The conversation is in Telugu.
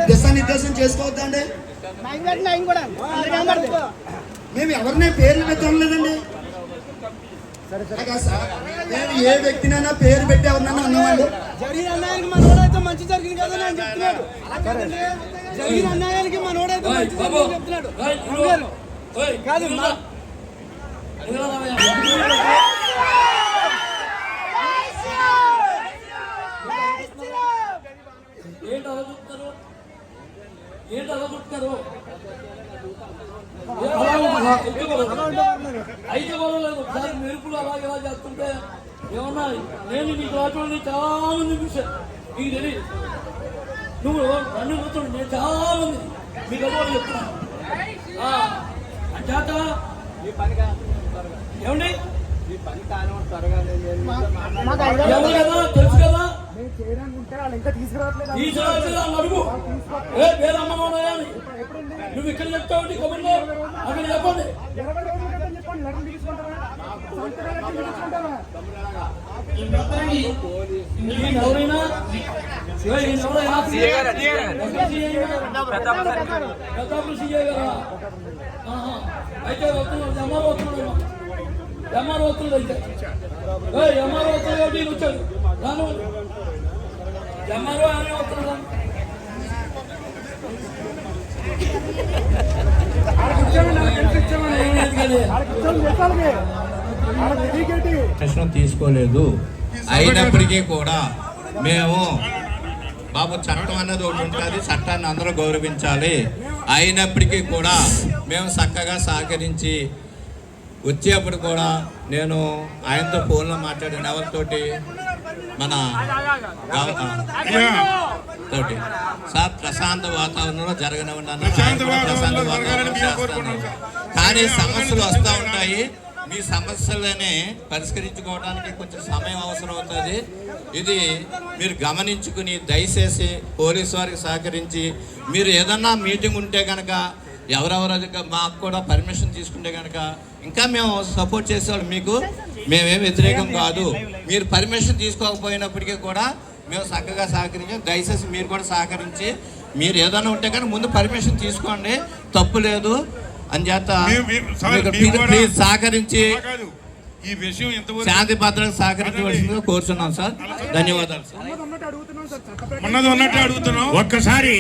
దిశానిర్దేశం చేసుకోవద్దండి. మేము ఎవరిని పేర్లు పెట్టలేదండి. నేను ఏ వ్యక్తినైనా పేరు పెట్టి ఎవరినైనా అన్నామండి. జరిగిన అన్యాయానికి మనోడైతే మంచి జరిగింది కదా అని చెప్తున్నాడు. జరిగిన అన్యాయానికి మనోడైతే మంచి జరిగింది చెప్తున్నాడు కాదు. ఏంటి అలా చెప్తారు? అయితే గొడవలేదు. ఒకసారి మెరుపులు అలాగే ఎలా చేస్తుంటే ఏమన్నా నేను నీకు రావడం చాలా మంది చూశాను. నీకు తెలియదు, నువ్వు నన్ను కూర్చోండి. నేను చాలా మంది మీకు అలవాటు చెప్తున్నాను. అంచేత ఏమండి ఎవరు కదా తెలుసు కదా తీసుకురావట్లేదు అడుగు. ఏ పేరు అమ్మన్నాయా నువ్వు ఇక్కడ చెప్తావు కబుర్లో అక్కడ చెప్పండి. ఎవరైనా అయితే ఎంఆర్ఓ వస్తున్నాడు. ఎంఆర్ఓ వస్తున్నాడు. అయితే ఎంఆర్ఓ వస్తున్నాడు. వచ్చాడు రాను ఎంఆర్ఓ అని వస్తున్నాడు. తీసుకోలేదు. అయినప్పటికీ కూడా మేము బాబు చట్టం అన్నది ఒకటి ఉంటుంది, చట్టాన్ని అందరూ గౌరవించాలి. అయినప్పటికీ కూడా మేము చక్కగా సహకరించి వచ్చేప్పుడు కూడా నేను ఆయనతో ఫోన్లో మాట్లాడిన ఎవరితోటి మన తోటి సార్ ప్రశాంత వాతావరణంలో జరగనివ్వండి. ప్రశాంత వాతావరణం చేస్తాను. కానీ సమస్యలు వస్తూ ఉంటాయి. మీ సమస్యలని పరిష్కరించుకోవడానికి కొంచెం సమయం అవసరం అవుతుంది. ఇది మీరు గమనించుకుని దయచేసి పోలీసు వారికి సహకరించి మీరు ఏదన్నా మీటింగ్ ఉంటే కనుక ఎవరెవరు మాకు కూడా పర్మిషన్ తీసుకుంటే కనుక ఇంకా మేము సపోర్ట్ చేసేవాళ్ళు. మీకు మేమేం వ్యతిరేకం కాదు. మీరు పర్మిషన్ తీసుకోకపోయినప్పటికీ కూడా మేము చక్కగా సహకరించాం. దయచేసి మీరు కూడా సహకరించి మీరు ఏదైనా ఉంటే కానీ ముందు పర్మిషన్ తీసుకోండి, తప్పు లేదు అని చేత ప్లీజ్ సహకరించి ఈ విషయం శాంతి భద్రతకు సహకరించవలసిందిగా కోరుతున్నాం సార్. ధన్యవాదాలు సార్. ఉన్నది ఉన్నట్టు అడుగుతున్నాం. ఒక్కసారి